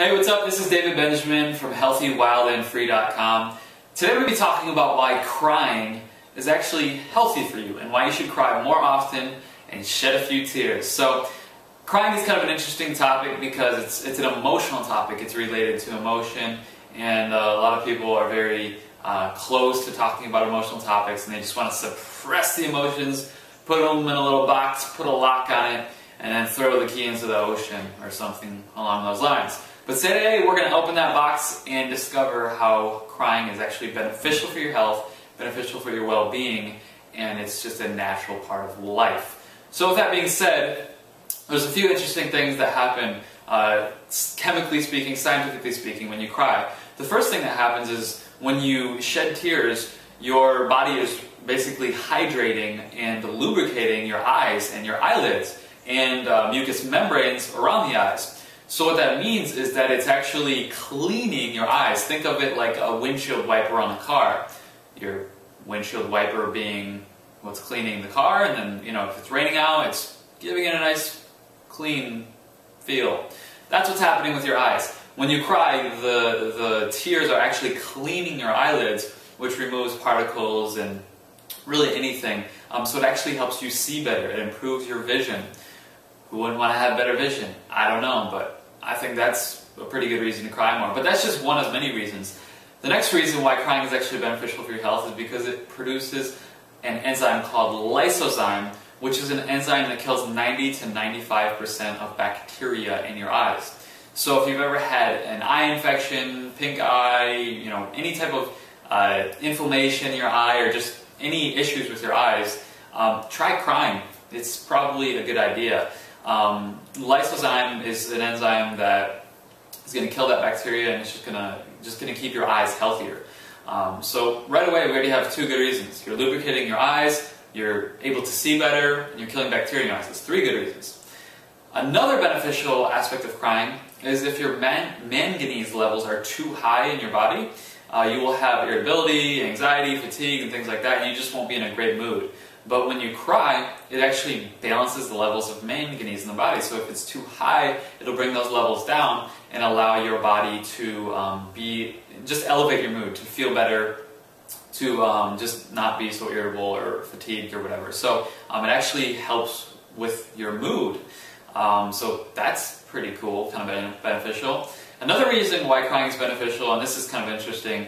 Hey, what's up? This is David Benjamin from healthywildandfree.com. Today we're going to be talking about why crying is actually healthy for you and why you should cry more often and shed a few tears. So, crying is kind of an interesting topic because it's an emotional topic. It's related to emotion, and a lot of people are very close to talking about emotional topics, and they just want to suppress the emotions, put them in a little box, put a lock on it, and then throw the key into the ocean or something along those lines. But today we're going to open that box and discover how crying is actually beneficial for your health, beneficial for your well-being, and it's just a natural part of life. So with that being said, there's a few interesting things that happen, chemically speaking, scientifically speaking, when you cry. The first thing that happens is when you shed tears, your body is basically hydrating and lubricating your eyes and your eyelids and mucous membranes around the eyes. So what that means is that it's actually cleaning your eyes. Think of it like a windshield wiper on a car. Your windshield wiper being what's cleaning the car, and then, you know, if it's raining out, it's giving it a nice clean feel. That's what's happening with your eyes. When you cry, the tears are actually cleaning your eyelids, which removes particles and really anything. So it actually helps you see better. It improves your vision. Who wouldn't want to have better vision? I don't know, but I think that's a pretty good reason to cry more. But that's just one of many reasons. The next reason why crying is actually beneficial for your health is because it produces an enzyme called lysozyme, which is an enzyme that kills 90 to 95% of bacteria in your eyes. So if you've ever had an eye infection, pink eye, you know, any type of inflammation in your eye, or just any issues with your eyes, try crying. It's probably a good idea. Lysozyme is an enzyme that is going to kill that bacteria, and it's just going to keep your eyes healthier. So right away we already have two good reasons. You're lubricating your eyes, you're able to see better, and you're killing bacteria in your eyes. That's three good reasons. Another beneficial aspect of crying is if your manganese levels are too high in your body, you will have irritability, anxiety, fatigue, and things like that, and you just won't be in a great mood. But when you cry, it actually balances the levels of manganese in the body. So if it's too high, it'll bring those levels down and allow your body to just elevate your mood, to feel better, to just not be so irritable or fatigued or whatever. So it actually helps with your mood. So that's pretty cool, kind of beneficial. Another reason why crying is beneficial, and this is kind of interesting,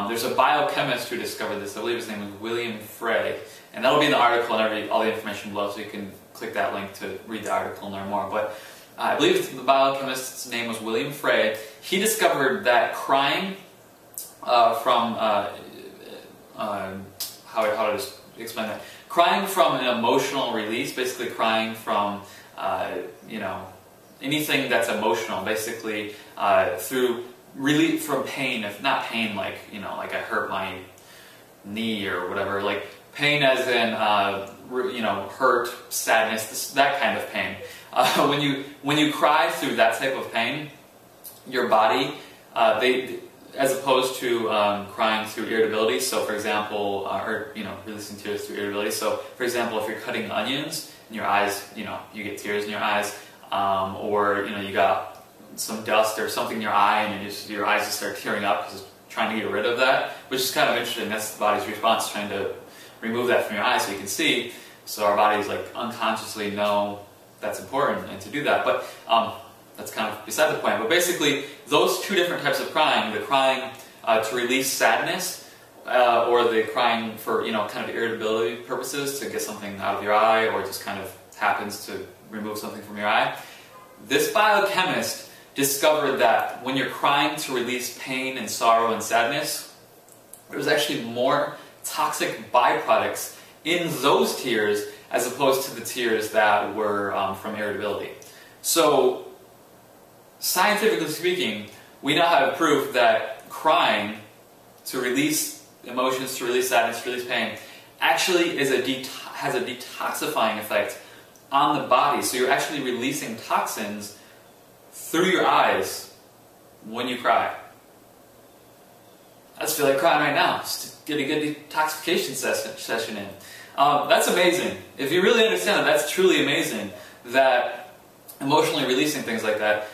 there's a biochemist who discovered this. I believe his name is William Frey. And that'll be in the article and all the information below, so you can click that link to read the article and learn more. But I believe the biochemist's name was William Frey. He discovered that crying how to explain that? Crying from an emotional release, basically crying from anything that's emotional, basically through relief from pain. If not pain, like like I hurt my knee or whatever, like pain as in hurt, sadness, that kind of pain. When you cry through that type of pain, your body, as opposed to crying through irritability. So, for example, releasing tears through irritability. So, for example, if you're cutting onions and your eyes, you get tears in your eyes, or you got some dust or something in your eye, and your eyes just start tearing up because it's trying to get rid of that, which is kind of interesting. That's the body's response, trying to remove that from your eyes so you can see. So our bodies unconsciously know that's important and to do that. But that's kind of beside the point. But basically, those two different types of crying, the crying to release sadness, or the crying for kind of irritability purposes, to get something out of your eye, or just kind of happens to remove something from your eye. This biochemist discovered that when you're crying to release pain and sorrow and sadness, there's actually more toxic byproducts in those tears as opposed to the tears that were from irritability. So, scientifically speaking, we now have proof that crying to release emotions, to release sadness, to release pain, actually has a detoxifying effect on the body. So you're actually releasing toxins through your eyes when you cry. I just feel like crying right now, just to get a good detoxification session in. That's amazing. If you really understand that, that's truly amazing, that emotionally releasing things like that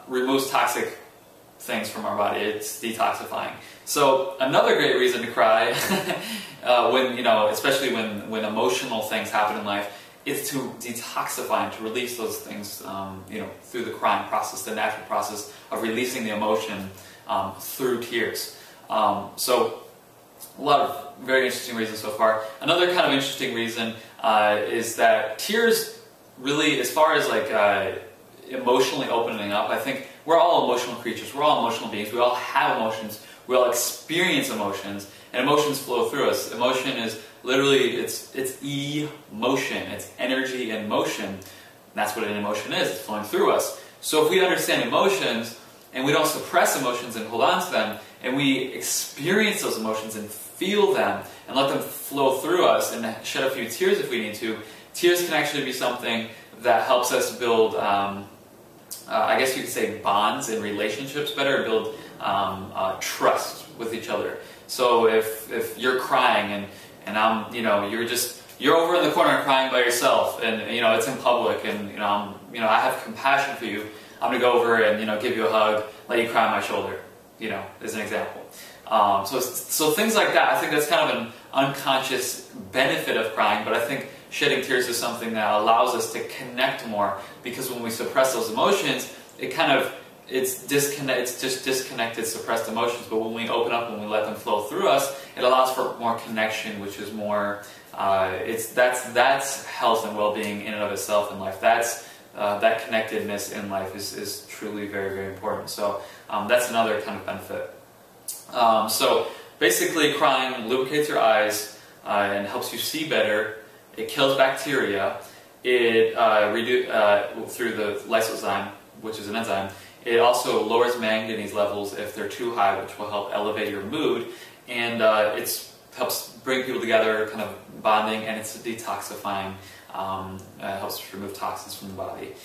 removes toxic things from our body. It's detoxifying. So another great reason to cry, when especially when emotional things happen in life, is to detoxify and to release those things, through the crying process, the natural process of releasing the emotion through tears. So a lot of very interesting reasons so far. Another kind of interesting reason is that tears really, as far as like emotionally opening up, I think we're all emotional creatures, we're all emotional beings, we all have emotions, we all experience emotions, and emotions flow through us. Emotion is literally, it's emotion, it's energy in motion. And that's what an emotion is, it's flowing through us. So if we understand emotions, and we don't suppress emotions and hold on to them, and we experience those emotions and feel them, and let them flow through us, and shed a few tears if we need to, tears can actually be something that helps us build, I guess you could say, bonds in relationships better, build trust with each other. So if you're crying and I'm, you're over in the corner crying by yourself, and it's in public, and I have compassion for you, I'm gonna go over and give you a hug, let you cry on my shoulder, as an example. So things like that, I think that's kind of an unconscious benefit of crying, but I think shedding tears is something that allows us to connect more, because when we suppress those emotions, it's just disconnected, suppressed emotions. But when we open up and we let them flow through us, it allows for more connection, which is more. That's health and well-being in and of itself in life. That connectedness in life is truly very, very important. So that's another kind of benefit. So basically, crying lubricates your eyes and helps you see better. It kills bacteria. It through the lysozyme, which is an enzyme. It also lowers manganese levels if they're too high, which will help elevate your mood. And it helps bring people together, kind of bonding, and it's detoxifying. It helps remove toxins from the body.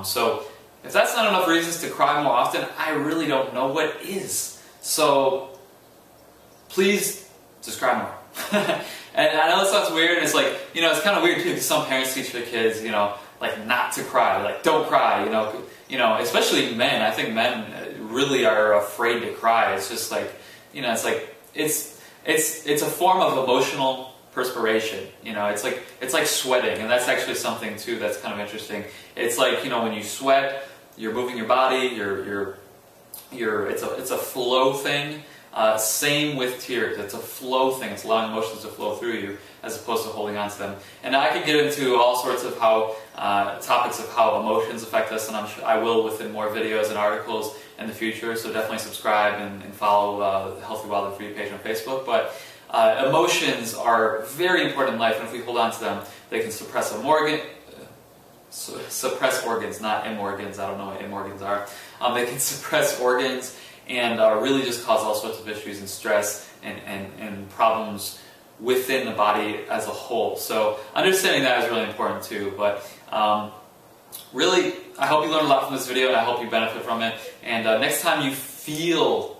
So if that's not enough reasons to cry more often, I really don't know what is. So please just cry more. And I know it sounds weird, and it's like, it's kind of weird too, because some parents teach their kids, like not to cry, like don't cry, especially men. I think men really are afraid to cry. It's just like, it's a form of emotional perspiration. It's like sweating, and that's actually something too that's kind of interesting. It's like, when you sweat, you're moving your body, it's a flow thing. Same with tears. It's a flow thing. It's allowing emotions to flow through you as opposed to holding on to them. And I could get into all sorts of topics of how emotions affect us, and I'm sure I will within more videos and articles in the future. So definitely subscribe and follow the Healthy, Wild, and Free page on Facebook. But emotions are very important in life, and if we hold on to them, they can suppress suppress organs, not M-organs. I don't know what M-organs are. They can suppress organs and really just cause all sorts of issues and stress and problems within the body as a whole. So understanding that is really important too. But really, I hope you learned a lot from this video, and I hope you benefit from it. And next time you feel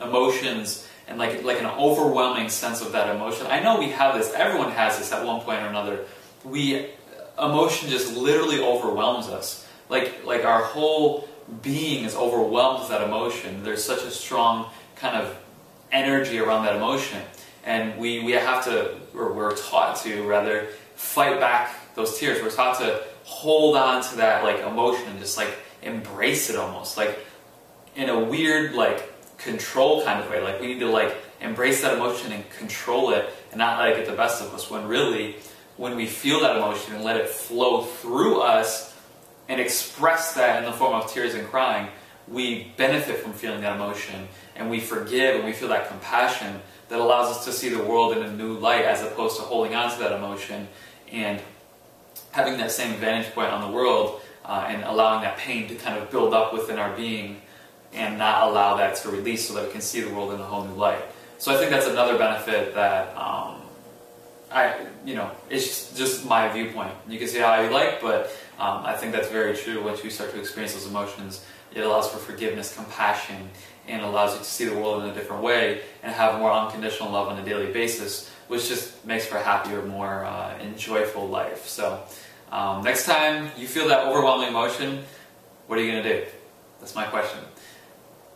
emotions and like an overwhelming sense of that emotion, I know we have this, everyone has this at one point or another. Emotion just literally overwhelms us. Like our whole being is overwhelmed with that emotion. There's such a strong kind of energy around that emotion, and we have to, or we're taught to rather, fight back those tears. We're taught to hold on to that emotion and just embrace it, almost in a weird control kind of way. We need to embrace that emotion and control it and not let it get the best of us, when really, when we feel that emotion and let it flow through us and express that in the form of tears and crying, we benefit from feeling that emotion, and we forgive, and we feel that compassion that allows us to see the world in a new light, as opposed to holding on to that emotion and having that same vantage point on the world, and allowing that pain to kind of build up within our being and not allow that to release, so that we can see the world in a whole new light. So I think that's another benefit that it's just my viewpoint. You can see how you like, but I think that's very true. Once you start to experience those emotions, it allows for forgiveness, compassion, and allows you to see the world in a different way and have more unconditional love on a daily basis, which just makes for a happier, more enjoyable life. So next time you feel that overwhelming emotion, what are you going to do? That's my question.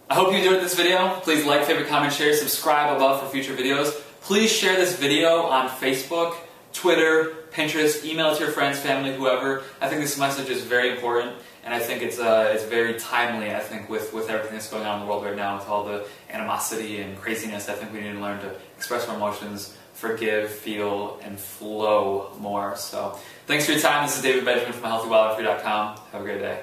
I hope you enjoyed this video. Please like, favorite, comment, share, subscribe above for future videos. Please share this video on Facebook, Twitter, Pinterest, email it to your friends, family, whoever. I think this message is very important, and I think it's very timely, I think, with everything that's going on in the world right now, with all the animosity and craziness. I think we need to learn to express our emotions, forgive, feel, and flow more. So, thanks for your time. This is David Benjamin from healthywildandfree.com. Have a great day.